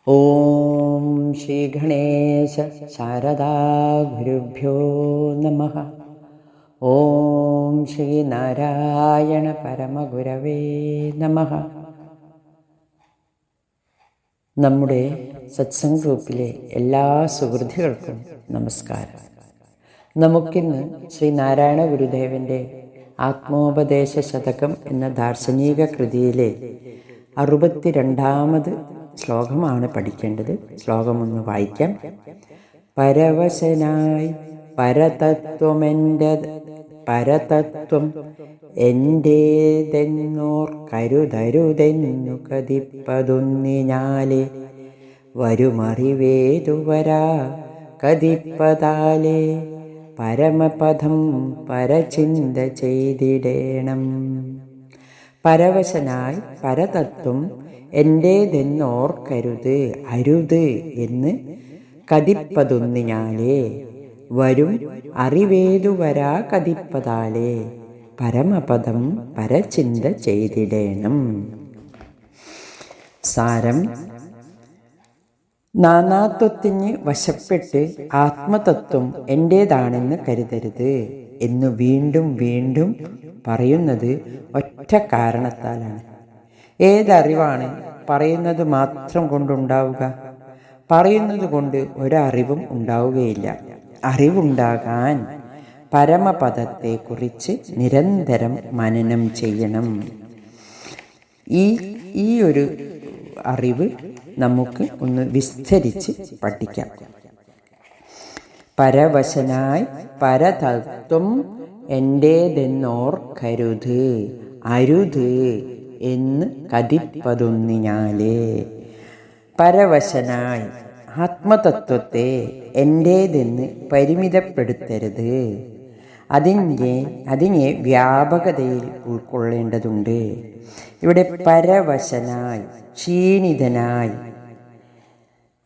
ഓം ശ്രീ ഗണേശ ശാരദാ ഗുരുഭ്യോ നമഃ. ഓം ശ്രീ നാരായണ പരമഗുരവേ നമഃ. നമ്മുടെ സത്സംഗ് ഗ്രൂപ്പിലെ എല്ലാ സുഹൃത്തുക്കൾക്കും നമസ്കാരം. നമുക്കിന്ന് ശ്രീ നാരായണ ഗുരുദേവൻ്റെ ആത്മോപദേശ ശതകം എന്ന ദാർശനിക കൃതിയിലെ 62ാമത് ശ്ലോകമാണ് പഠിക്കേണ്ടത്. ശ്ലോകമൊന്ന് വായിക്കാം. പരവശനായി പരതത്വം എൻ്റേതെന്നോർ കരുതരുതെന്നു കതിപ്പതൊന്നിനാലെ വരുമറിവേതുവരാ കതിപ്പതാലേ പരമപദം പരചിന്ത ചെയ്തിടേണം. പരവശനായി പരതത്വം എൻ്റേതെന്നോർക്കരുത് അരുത് എന്ന് കതിപ്പതൊന്നിനാലേ വരും അറിവേതുവരാ കതിപ്പതാലേ പരമപദം പരചിന്ത ചെയ്തിടേണം. സാരം: നാനാത്വത്തിന് വശപ്പെട്ട് ആത്മതത്വം എൻ്റേതാണെന്ന് കരുതരുത് എന്ന് വീണ്ടും വീണ്ടും പറയുന്നത് ഒറ്റ കാരണത്താലാണ്. ഏതറിവാണ് പറയുന്നത് മാത്രം കൊണ്ടുണ്ടാവുക? പറയുന്നത് കൊണ്ട് ഒരറിവും ഉണ്ടാവുകയില്ല. അറിവുണ്ടാകാൻ പരമപദത്തെക്കുറിച്ച് നിരന്തരം മനനം ചെയ്യണം. ഈ ഒരു അറിവ് നമുക്ക് ഒന്ന് വിസ്തരിച്ച് പഠിക്കാം. പരവശനായി പരതത്വം എൻ്റേതെന്നോർക്കരുത് അരുത് എന്ന് കതിപ്പതൊന്നിനാലേ. പരവശനായി ആത്മതത്വത്തെ എൻ്റേതെന്ന് പരിമിതപ്പെടുത്തരുത്. അതിനെ വ്യാപകതയിൽ ഉൾക്കൊള്ളേണ്ടതുണ്ട്. ഇവിടെ പരവശനായി, ക്ഷീണിതനായി.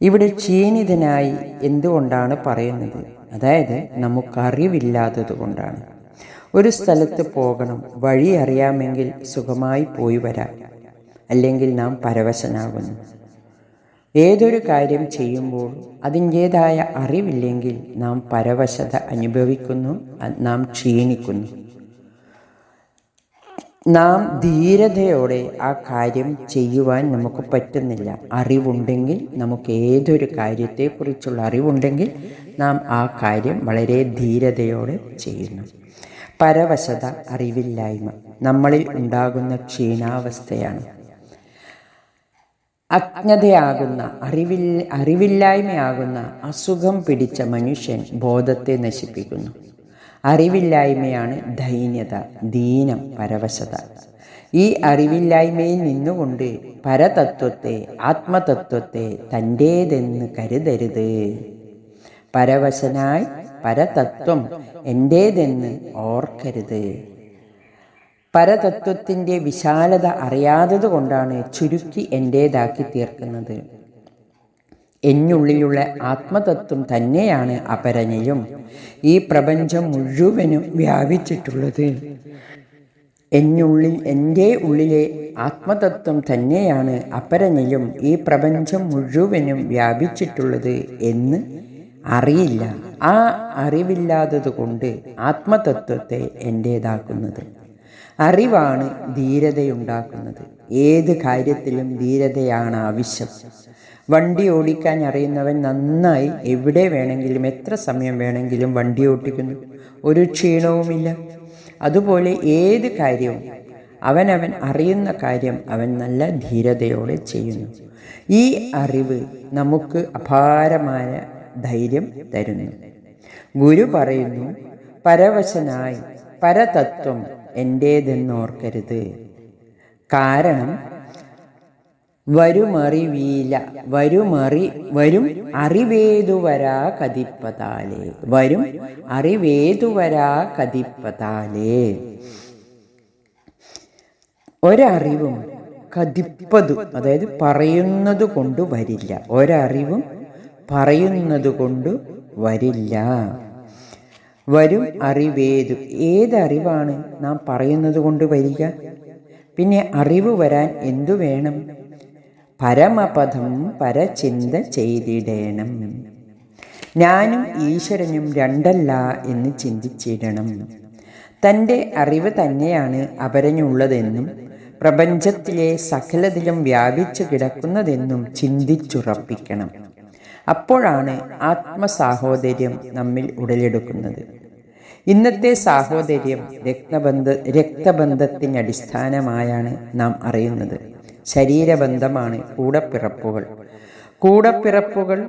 ഇവിടെ ക്ഷീണിതനായി എന്തുകൊണ്ടാണ് പറയുന്നത്? അതായത് നമുക്കറിവില്ലാത്തത് കൊണ്ടാണ്. ഒരു സ്ഥലത്ത് പോകണം, വഴി അറിയാമെങ്കിൽ സുഖമായി പോയി വരാം. അല്ലെങ്കിൽ നാം പരവശനാകുന്നു. ഏതൊരു കാര്യം ചെയ്യുമ്പോൾ അതിൻ്റേതായ അറിവില്ലെങ്കിൽ നാം പരവശത അനുഭവിക്കുന്നു, നാം ക്ഷീണിക്കുന്നു. നാം ധീരതയോടെ ആ കാര്യം ചെയ്യുവാൻ നമുക്ക് പറ്റുന്നില്ല. അറിവുണ്ടെങ്കിൽ, നമുക്ക് ഏതൊരു കാര്യത്തെക്കുറിച്ചുള്ള അറിവുണ്ടെങ്കിൽ നാം ആ കാര്യം വളരെ ധീരതയോടെ ചെയ്യുന്നു. പരവശത അറിവില്ലായ്മ നമ്മളിൽ ഉണ്ടാകുന്ന ക്ഷീണാവസ്ഥയാണ്. അജ്ഞതയാകുന്ന അറിവില്ലായ്മയാകുന്ന അസുഖം പിടിച്ച മനുഷ്യൻ ബോധത്തെ നശിപ്പിക്കുന്നു. അറിവില്ലായ്മയാണ് ദൈന്യത, ദീനം, പരവശത. ഈ അറിവില്ലായ്മയിൽ നിന്നുകൊണ്ട് പരതത്വത്തെ, ആത്മതത്വത്തെ തൻ്റേതെന്ന് കരുതരുത്. പരവശനായി പരതത്വം എൻ്റേതെന്ന് ഓർക്കരുത്. പരതത്വത്തിൻ്റെ വിശാലത അറിയാത്തത് കൊണ്ടാണ് ചുരുക്കി എൻ്റേതാക്കി തീർക്കുന്നത്. എന്നുള്ളിലുള്ള ആത്മതത്വം തന്നെയാണ് അപരനെയും ഈ പ്രപഞ്ചം മുഴുവനും വ്യാപിച്ചിട്ടുള്ളത്. എൻ്റെ ഉള്ളിലെ ആത്മതത്വം തന്നെയാണ് അപരനെയും ഈ പ്രപഞ്ചം മുഴുവനും വ്യാപിച്ചിട്ടുള്ളത് എന്ന് അറിയില്ല. ആ അറിവില്ലാത്തത് കൊണ്ട് ആത്മതത്വത്തെ എൻ്റേതാക്കുന്നത്. അറിവാണ് ധീരതയുണ്ടാക്കുന്നത്. ഏത് കാര്യത്തിലും ധീരതയാണ് ആവശ്യം. വണ്ടി ഓടിക്കാൻ അറിയുന്നവൻ നന്നായി എവിടെ വേണമെങ്കിലും എത്ര സമയം വേണമെങ്കിലും വണ്ടി ഓടിക്കുന്നു, ഒരു ക്ഷീണവുമില്ല. അതുപോലെ ഏത് കാര്യവും അവനവൻ അറിയുന്ന കാര്യം അവൻ നല്ല ധീരതയോടെ ചെയ്യുന്നു. ഈ അറിവ് നമുക്ക് അപാരമായ ധൈര്യം തരുന്നു. ഗുരു പറയുന്നു, പരവശനായി പരതത്വം എൻ്റേതെന്നോർക്കരുത്. കാരണം വരും അറിവേതുവരാ കതിപ്പതാലേ. വരും അറിവേതുവരാ കതിപ്പതാലേ. ഒരറിവും കതിപ്പതു, അതായത് പറയുന്നത് കൊണ്ട് വരില്ല. ഒരറിവും പറയുന്നത് കൊണ്ട് വരില്ല. വരും അറിവേതു. ഏതറിവാണ് നാം പറയുന്നത് കൊണ്ട് വരിക? പിന്നെ അറിവ് വരാൻ എന്തു വേണം? പരമപദം പരചിന്ത ചെയ്തിടേണം. ഞാനും ഈശ്വരനും രണ്ടല്ല എന്ന് ചിന്തിച്ചിടണം. തൻ്റെ അറിവ് തന്നെയാണ് അപരനുള്ളതെന്നും പ്രപഞ്ചത്തിലെ സകലതിലും വ്യാപിച്ചു കിടക്കുന്നതെന്നും ചിന്തിച്ചുറപ്പിക്കണം. അപ്പോഴാണ് ആത്മസാഹോദര്യം നമ്മിൽ ഉടലെടുക്കുന്നത്. ഇന്നത്തെ സാഹോദര്യം രക്തബന്ധത്തിന് അടിസ്ഥാനമായാണ് നാം അറിയുന്നത്. ശരീരബന്ധമാണ് കൂടപ്പിറപ്പുകൾ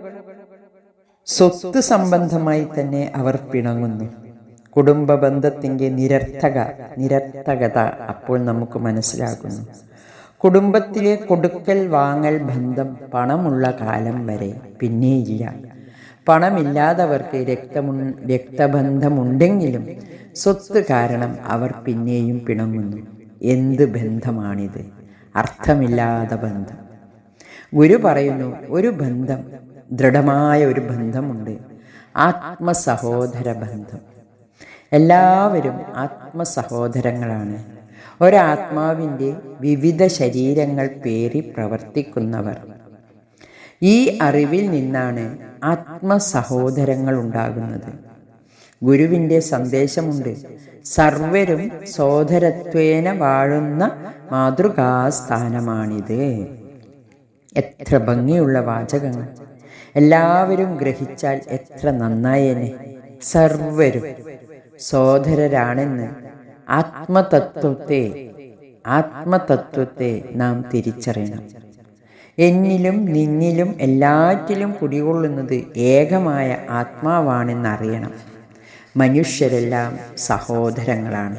സ്വത്ത് സംബന്ധമായി തന്നെ അവർ പിണങ്ങുന്നു. കുടുംബ ബന്ധത്തിൻ്റെ നിരർത്ഥകത അപ്പോൾ നമുക്ക് മനസ്സിലാകുന്നു. കുടുംബത്തിലെ കൊടുക്കൽ വാങ്ങൽ ബന്ധം പണമുള്ള കാലം വരെ പിന്നെയില്ല. പണമില്ലാത്തവർക്ക് രക്തബന്ധമുണ്ടെങ്കിലും സ്വത്ത് കാരണം അവർ പിന്നെയും പിണങ്ങുന്നു. എന്ത് ബന്ധമാണിത്? അർത്ഥമില്ലാത്ത ബന്ധം. ഗുരു പറയുന്നു, ഒരു ബന്ധം, ദൃഢമായ ഒരു ബന്ധമുണ്ട്, ആത്മസഹോദര ബന്ധം. എല്ലാവരും ആത്മസഹോദരങ്ങളാണ്. ഒരാത്മാവിൻ്റെ വിവിധ ശരീരങ്ങൾ പേറി പ്രവർത്തിക്കുന്നവർ. ഈ അറിവിൽ നിന്നാണ് ആത്മസഹോദരങ്ങൾ ഉണ്ടാകുന്നത്. ഗുരുവിൻ്റെ സന്ദേശമുണ്ട്, സർവരും സോദരത്വേന വാഴുന്ന മാതൃകാസ്ഥാനമാണിത്. എത്ര ഭംഗിയുള്ള വാചകങ്ങൾ! എല്ലാവരും ഗ്രഹിച്ചാൽ എത്ര നന്നായേനെ. സർവരും സോദരരാണെന്ന് ആത്മതത്വത്തെ നാം തിരിച്ചറിയണം. എന്നിലും നിന്നിലും എല്ലാറ്റിലും കുടികൊള്ളുന്നത് ഏകമായ ആത്മാവാണെന്നറിയണം. മനുഷ്യരെല്ലാം സഹോദരങ്ങളാണ്.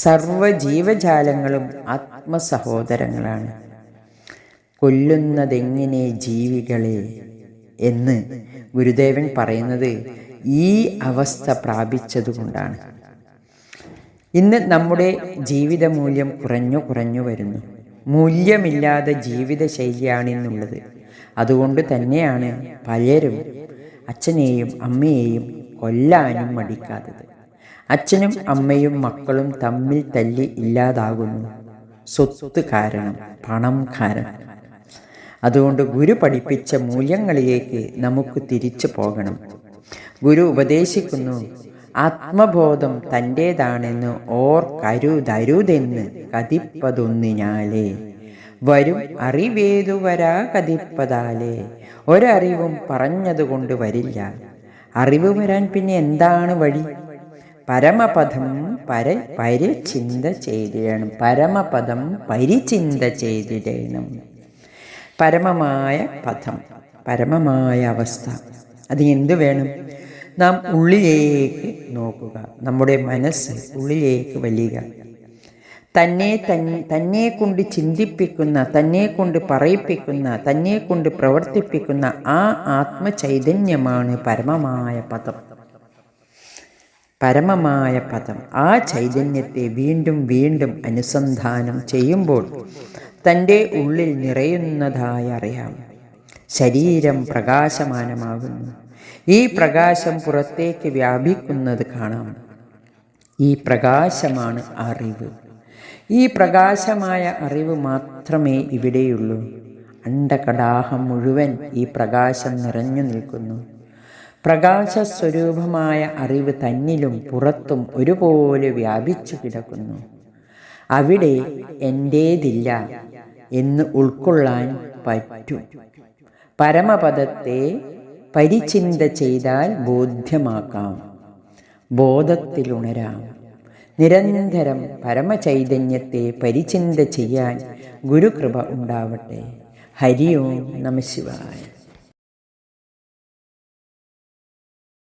സർവജീവജാലങ്ങളും ആത്മസഹോദരങ്ങളാണ്. കൊല്ലുന്നതെങ്ങനെ ജീവികളെ എന്ന് ഗുരുദേവൻ പറയുന്നത് ഈ അവസ്ഥ പ്രാപിച്ചതുകൊണ്ടാണ്. ഇന്ന് നമ്മുടെ ജീവിത മൂല്യം കുറഞ്ഞു വരുന്നു. മൂല്യമില്ലാതെ ജീവിതശൈലിയാണിന്നുള്ളത്. അതുകൊണ്ട് തന്നെയാണ് പലരും അച്ഛനെയും അമ്മയെയും കൊല്ലാനും മടിക്കാത്തത്. അച്ഛനും അമ്മയും മക്കളും തമ്മിൽ തല്ലി ഇല്ലാതാകുന്നു. സ്വത്ത് കാരണം, പണം കാരണം. അതുകൊണ്ട് ഗുരു പഠിപ്പിച്ച മൂല്യങ്ങളിലേക്ക് നമുക്ക് തിരിച്ചു പോകണം. ഗുരു ഉപദേശിക്കുന്നു, ആത്മബോധം തൻ്റേതാണെന്ന് ഓർക്കരുതരുതെന്ന് കതിപ്പതൊന്നിനാലേ വരും അറിവേതു വരാ കതിപ്പതാലേ. ഒരറിവും പറഞ്ഞതുകൊണ്ട് വരില്ല. അറിവ് വരാൻ പിന്നെ എന്താണ് വഴി? പരമപദം പരിചിന്ത ചെയ്തിടണം. പരമപദം പരിചിന്ത ചെയ്തിടണം. പരമമായ പദം, പരമമായ അവസ്ഥ, അത് എന്തു വേണം? നാം ഉള്ളിലേക്ക് നോക്കുക, നമ്മുടെ മനസ്സ് ഉള്ളിലേക്ക് വലിയുക. തന്നെ കൊണ്ട് ചിന്തിപ്പിക്കുന്ന, തന്നെ കൊണ്ട് പറയിപ്പിക്കുന്ന, തന്നെ കൊണ്ട് പ്രവർത്തിപ്പിക്കുന്ന ആ ആത്മചൈതന്യമാണ് പരമമായ പദം. പരമമായ പദം. ആ ചൈതന്യത്തെ വീണ്ടും വീണ്ടും അനുസന്ധാനം ചെയ്യുമ്പോൾ തൻ്റെ ഉള്ളിൽ നിറയുന്നതായി അറിയാം. ശരീരം പ്രകാശമാനമാകുന്നു. ഈ പ്രകാശം പുറത്തേക്ക് വ്യാപിക്കുന്നത് കാണാം. ഈ പ്രകാശമാണ് അറിവ്. ഈ പ്രകാശമായ അറിവ് മാത്രമേ ഇവിടെയുള്ളൂ. അണ്ഡകടാഹം മുഴുവൻ ഈ പ്രകാശം നിറഞ്ഞു നിൽക്കുന്നു. പ്രകാശസ്വരൂപമായ അറിവ് തന്നിലും പുറത്തും ഒരുപോലെ വ്യാപിച്ചു കിടക്കുന്നു. അവിടെ എൻ്റേതില്ല എന്ന് ഉൾക്കൊള്ളാൻ പറ്റും. പരമപദത്തെ പരിചിന്ത ചെയ്താൽ ബോധ്യമാക്കാം, ബോധത്തിലുണരാം. നിരന്തരം പരമചൈതന്യത്തെ പരിചിന്ത ചെയ്യാൻ ഗുരുകൃപ ഉണ്ടാവട്ടെ. ഹരി ഓം നമഃ ശിവായ.